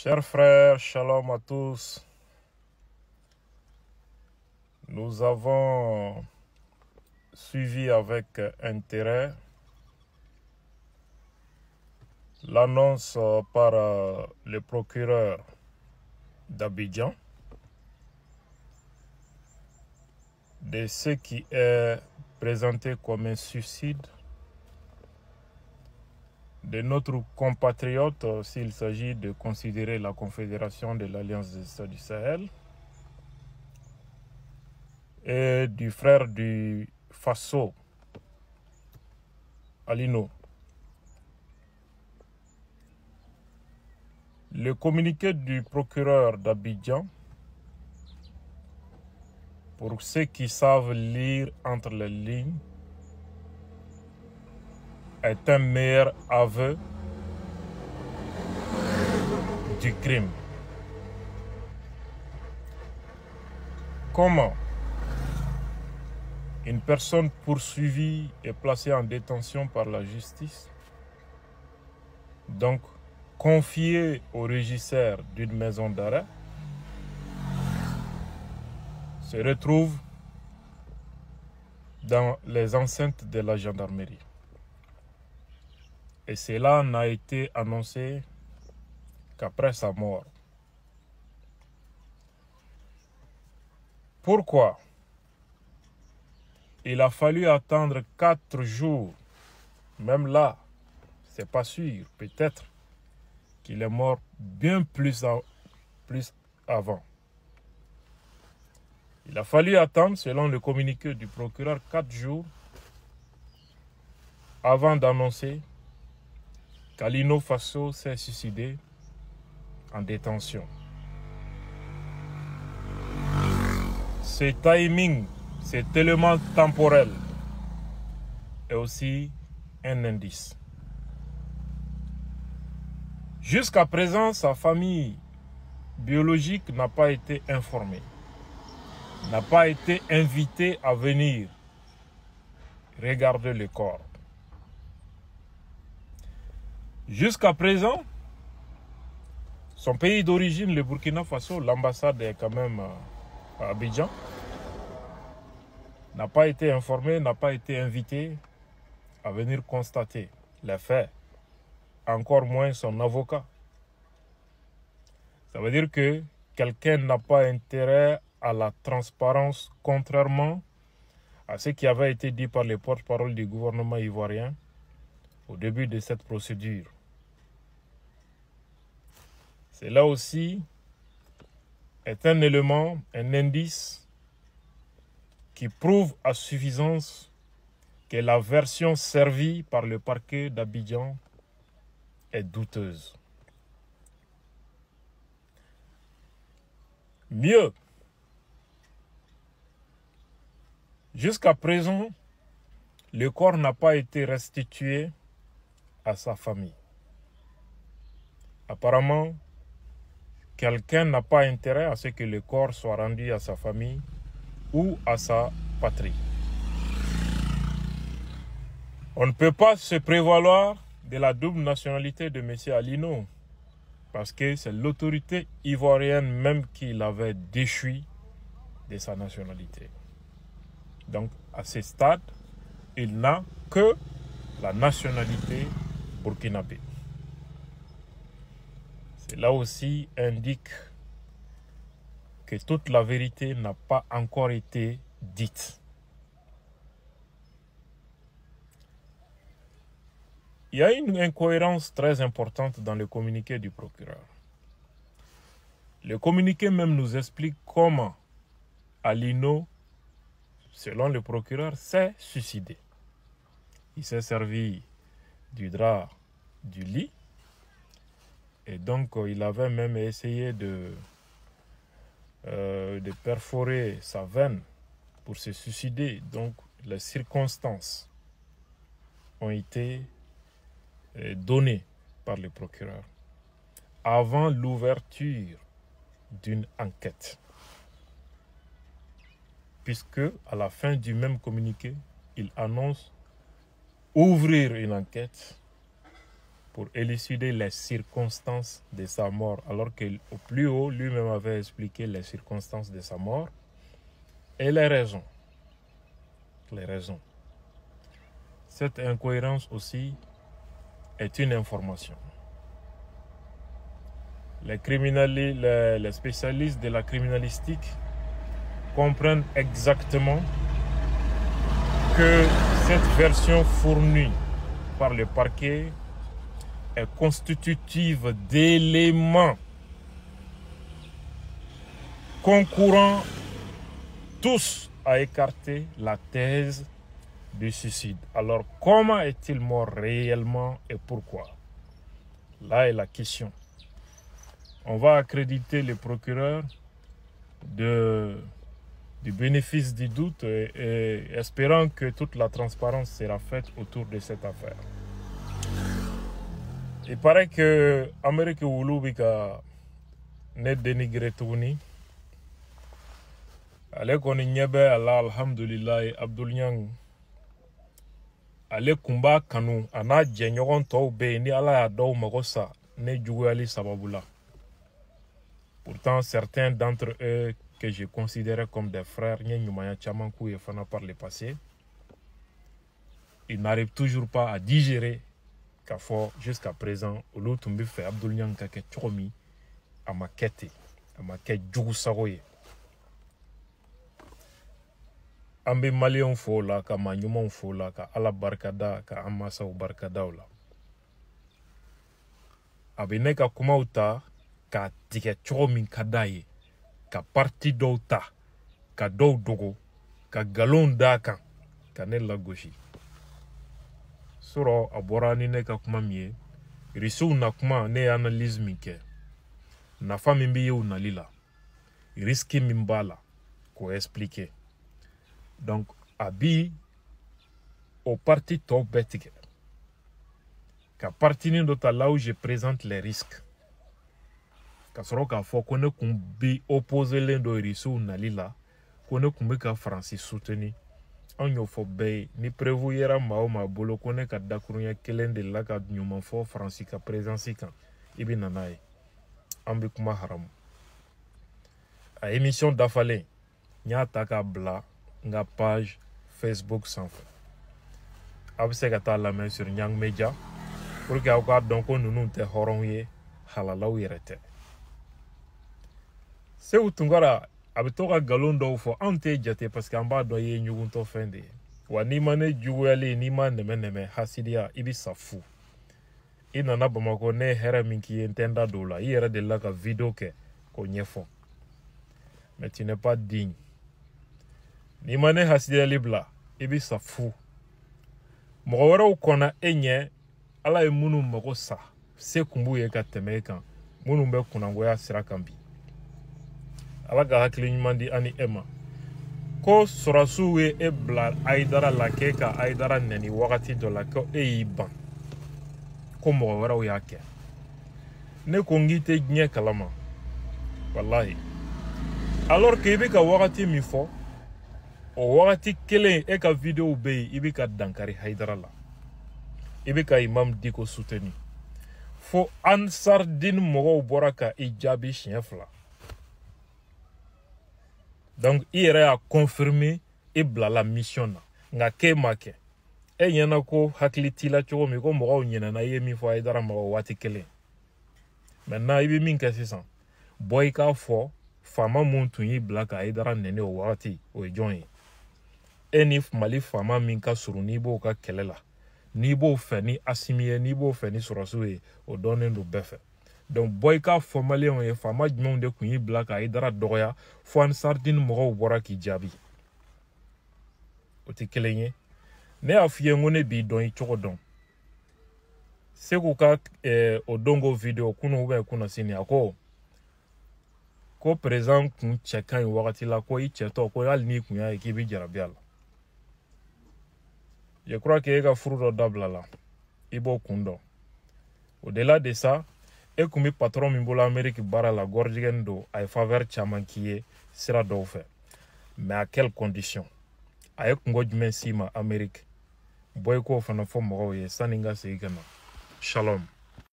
Chers frères, shalom à tous. Nous avons suivi avec intérêt l'annonce par le procureur d'Abidjan de ce qui est présenté comme un suicide de notre compatriote, s'il s'agit de considérer la Confédération de l'Alliance des États du Sahel, et du frère du Faso, Alino. Le communiqué du procureur d'Abidjan, pour ceux qui savent lire entre les lignes, est un meilleur aveu du crime. Comment une personne poursuivie et placée en détention par la justice, donc confiée au régisseur d'une maison d'arrêt, se retrouve dans les enceintes de la gendarmerie. Et cela n'a été annoncé qu'après sa mort. Pourquoi il a fallu attendre 4 jours? Même là, c'est pas sûr. Peut-être qu'il est mort bien plus avant. Il a fallu attendre, selon le communiqué du procureur, 4 jours avant d'annoncer qu'Alino Faso s'est suicidé en détention. Ce timing, cet élément temporel est aussi un indice. Jusqu'à présent, sa famille biologique n'a pas été informée, n'a pas été invitée à venir regarder le corps. Jusqu'à présent, son pays d'origine, le Burkina Faso, l'ambassade est quand même à Abidjan, n'a pas été informé, n'a pas été invité à venir constater les faits, encore moins son avocat. Ça veut dire que quelqu'un n'a pas intérêt à la transparence, contrairement à ce qui avait été dit par les porte-parole du gouvernement ivoirien au début de cette procédure. Cela aussi est un élément, un indice qui prouve à suffisance que la version servie par le parquet d'Abidjan est douteuse. Mieux, jusqu'à présent, le corps n'a pas été restitué à sa famille. Apparemment, quelqu'un n'a pas intérêt à ce que le corps soit rendu à sa famille ou à sa patrie. On ne peut pas se prévaloir de la double nationalité de M. Alino, parce que c'est l'autorité ivoirienne même qui l'avait déchoui de sa nationalité. Donc, à ce stade, il n'a que la nationalité burkinabé. Cela aussi indique que toute la vérité n'a pas encore été dite. Il y a une incohérence très importante dans le communiqué du procureur. Le communiqué même nous explique comment Alino, selon le procureur, s'est suicidé. Il s'est servi du drap du lit et donc il avait même essayé de perforer sa veine pour se suicider. Donc les circonstances ont été données par le procureur avant l'ouverture d'une enquête, puisque à la fin du même communiqué, il annonce ouvrir une enquête pour élucider les circonstances de sa mort, alors qu'au plus haut, lui-même avait expliqué les circonstances de sa mort et les raisons. Les raisons. Cette incohérence aussi est une information. Les spécialistes de la criminalistique comprennent exactement que cette version fournie par le parquet est constitutive d'éléments concourant tous à écarter la thèse du suicide. Alors, comment est-il mort réellement et pourquoi? Là est la question. On va accréditer le procureur du bénéfice du doute et espérant que toute la transparence sera faite autour de cette affaire. Il paraît que Amérique Wulubika n'est dénigré tourni. Ale koni nyebe ala alhamdulillah Abdul Nyang ale kumba kanu ana jenyogon tobe ni ala ya daw magosa ne juguyali sababula. Pourtant certains d'entre eux que je considérais comme des frères nyanyumaya chamankou et fana par le passé, ils n'arrivent toujours pas à digérer qu'à fort jusqu'à présent au tumbi fait Abdul Nyang kake chomi amakete amaket jugu sagoye. Ambe malion fo la ka manyumon fo la ka ala barkada ka amasa u barkada la abine ka kuma uta ka tike chogo min kadaye ka parti douta ka dou dogo ka galon da kan ka ne la goshi soro abora ni ne ka kuma mie risu na kuma ne analyse min ke na fami mbi u na lila risque min bala ko expliquer. Donc, abi au parti top betige. Qu'à partir de là où je présente les risques. Qu'à ce moment faut qu'on ait kumbi opposé l'un de risou nalila, qu'on ait kumbi ka Francis soutenu. On y faut bay ni prévoyera mao ma bolo qu'on ait ka dakurunya kelen de la ka nyuman fo Francis ka présence kan. Ibi nanae. Ambi kuma haram. A émission d'Afalé, nya taka bla. Nga page Facebook sans fin. Abse kata la main sur Nyang Media pour que encore donc nous te horonye halala wirete. Se utungara abitoka galondo fo ante jate parce qu'amba doye nyugunto fende. Wa ni mane juwele ni mane neme hasidia ibi safu. Ina na bamako ne hera minki entenda dola. Yera de la ka vidéo ke ko nyefo. Mais tu n'es pas digne. Ni mane hasidia libla ibi safu mɔgɔ wɛrɛw kɔnna e ɲɛ ala ye minnu mago sa se kun b'u ye ka tɛmɛ e kan minnu bɛ kunnangoya sira kan bi ala ka hakili ɲuman di ani e ma ko sɔrɔsiw ye e bila ayidara la k'e ka ayidara nɛni wagati dɔ la ko e y'i ban ko mɔgɔ wɛrɛw y'a kɛ ne ko n k'i tɛ diɲɛ kalama walahi alors que i bɛ ka wagati min fɔ o wagati kelen e ka vidéo be yen i bɛ ka dankari Haidara la i bɛ ka Imam Diko soutenu fo Ansar Dine mɔgɔw bɔra ka i jaabi siɲɛ 2 donc i yɛrɛ y'a confirmer i bilala mission na nka k'e ma kɛ e ɲɛna ko hakili t'i la cogo min ko mɔgɔw ɲinɛna i ye min fɔ Haidara ma o waati kelen maintenant i bɛ min kɛ sisan bɔ i k'a fɔ faama mun tun y'i bila ka Haidara nɛni o wagati o ye jɔn ye e ni Mali faama min ka surun n'i b'o ka kɛlɛ la n'i b'o fɛ ni Asimi ye n'i b'o fɛ ni sɔrɔsiw ye o dɔnnen don bɛɛ fɛ donc bɔ i k'a fɔ maliyɛnw ye faama jumɛnw de tun y'i bila ka Haidara dɔgɔya fo Ansar Dine mɔgɔw bɔra k'i jaabi o tɛ kelen ye ne y'a f'i ye n ko ne b'i dɔn i cogo dɔn Segu ka o dongo vidéo kunu ubɛ kuna sini a ko président kun cɛ ka ɲi wagati la ko i cɛtɔ ko hali n'i kun y'a ye k'i bɛ jarabi a la je crois que e ka furu dɔ dabila la i b'o kun dɔn au-delà de ça e kun bɛ patron min bolo Amérique baara la gɔrijɛgɛni don a ye faveur caman k'i ye sira dɔw fɛ mais à quelle condition a ye kungo jumɛn s'i ma Amérique bɔ i k'o fana fɔ mɔgɔw ye sanni n ka segin ka na shalom